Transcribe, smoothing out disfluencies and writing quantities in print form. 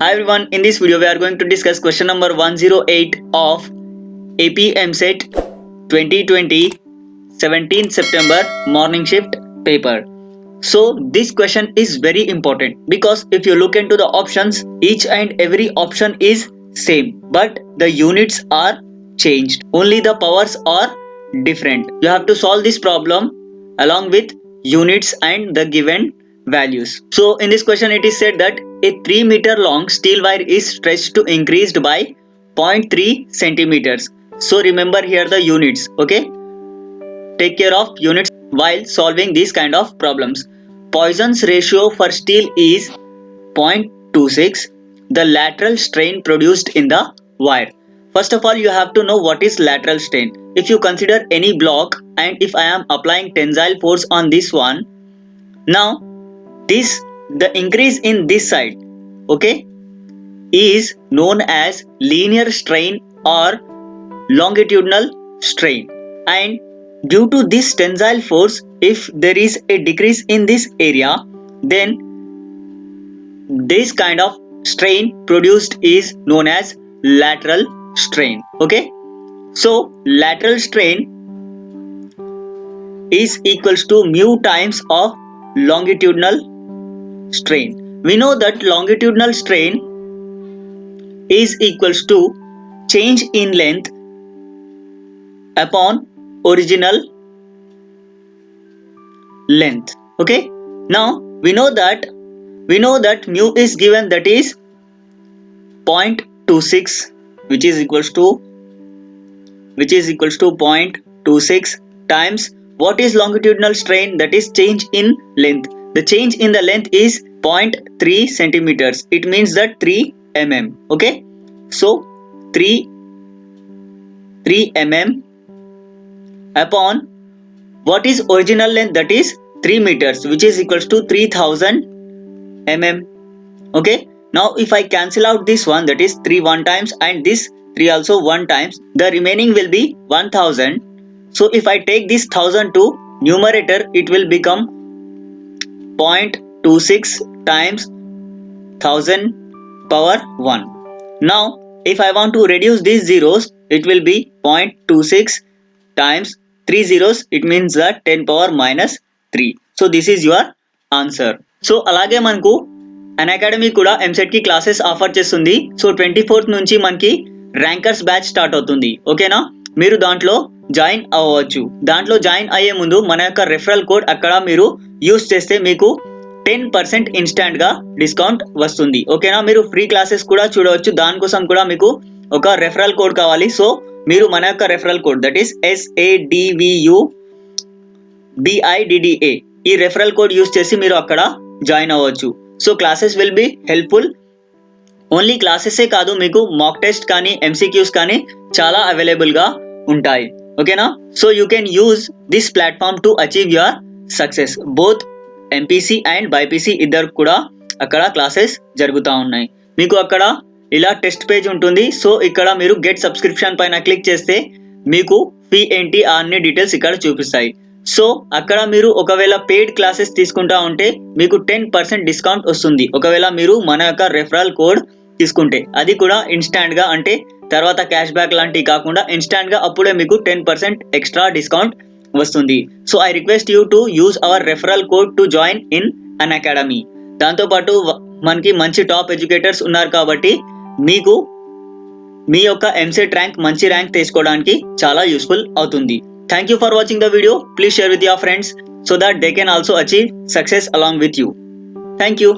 Hi everyone, in this video we are going to discuss question number 108 of AP EAMCET 2020 17 September morning shift paper. So this question is very important because if you look into the options, each and every option is same but the units are changed. Only the powers are different. You have to solve this problem along with units and the given values. So in this question it is said that a 3 meter long steel wire is stretched to increased by 0.3 centimeters. So remember here the units, okay? Take care of units while solving these kind of problems. Poisson's ratio for steel is 0.26. The lateral strain produced in the wire. First of all, you have to know what is lateral strain. If you consider any block and if I am applying tensile force on this one, now the increase in this side, okay, is known as linear strain or longitudinal strain, and due to this tensile force, if there is a decrease in this area, then this kind of strain produced is known as lateral strain. Okay, so lateral strain is equals to mu times of longitudinal strain. We know that longitudinal strain is equals to change in length upon original length. Okay, now we know that mu is given, that is 0.26, which is equals to 0.26 times what is longitudinal strain, that is change in length. The change in the length is 0.3 centimeters. It means that 3 mm. Okay, so 3 mm upon what is original length, that is 3 meters, which is equals to 3000 mm. Okay, now if I cancel out this one, that is 3 one times and this 3 also one times, the remaining will be 1000. So if I take this 1000 to numerator, it will become 0.26 times 1000 power 1. Now if I want to reduce these zeros, it will be 0.26 times 3 zeros, it means that 10 power minus 3. So this is your answer. So అలాగే మనకు అన్అకాడమీ కూడా ఎంసెట్ కి classes offer చేస్తుంది. So 24th నుంచి మనకి rankers batch start అవుతుంది. ఓకేనా, మీరు దాంట్లో జాయిన్ అవ్వచ్చు. దాంట్లో జాయిన్ అయ్యే ముందు మన యొక్క రెఫరల్ కోడ్ అక్కడ మీరు యూస్ చేస్తే మీకు 10% ఇన్స్టాంట్ గా డిస్కౌంట్ వస్తుంది. ఓకేనా, మీరు ఫ్రీ క్లాసెస్ కూడా చూడవచ్చు. దానికోసం కూడా మీకు ఒక రెఫరల్ కోడ్ కావాలి. సో మీరు మన యొక్క referral code, that is SADVUBIDDA, ఈ రెఫరల్ కోడ్ యూస్ చేసి మీరు అక్కడ జాయిన్ అవ్వచ్చు. So classes will be helpful. Only క్లాసెసే కాదు, మీకు మాక్ టెస్ట్ కానీ MCQs కానీ చాలా అవైలబుల్ గా ఉంటాయి. ఓకేనా, so you can use this platform to achieve your success. Both MPC and BYPC ఇద్దరు కూడా అక్కడ క్లాసెస్ జరుగుతూ ఉన్నాయి. మీకు అక్కడ ఇలా టెస్ట్ పేజ్ ఉంటుంది. సో ఇక్కడ మీరు గెట్ సబ్స్క్రిప్షన్ పైన క్లిక్ చేస్తే మీకు ఫీ ఏంటి అన్ని డీటెయిల్స్ ఇక్కడ చూపిస్తాయి. సో అక్కడ మీరు ఒకవేళ పెయిడ్ క్లాసెస్ తీసుకుంటా ఉంటే మీకు 10% డిస్కౌంట్ వస్తుంది. ఒకవేళ మీరు మన యొక్క రెఫరల్ కోడ్ తీసుకుంటే, అది కూడా ఇన్స్టాంట్ గా, అంటే తర్వాత క్యాష్ బ్యాక్ లాంటివి కాకుండా ఇన్స్టాంట్ గా అప్పుడే మీకు 10% ఎక్స్ట్రా డిస్కౌంట్ వస్తుంది. So I request you to use our referral code to join in Unacademy. దాంతోపాటు మనకి మంచి టాప్ ఎడ్యుకేటర్స్ ఉన్నారు కాబట్టి మీకు మీ యొక్క ఎంసెట్ ర్యాంక్, మంచి ర్యాంక్ తీసుకోవడానికి చాలా యూస్ఫుల్ అవుతుంది. Thank you for watching the video. Please share with your friends so that they can also achieve success along with you. Thank you.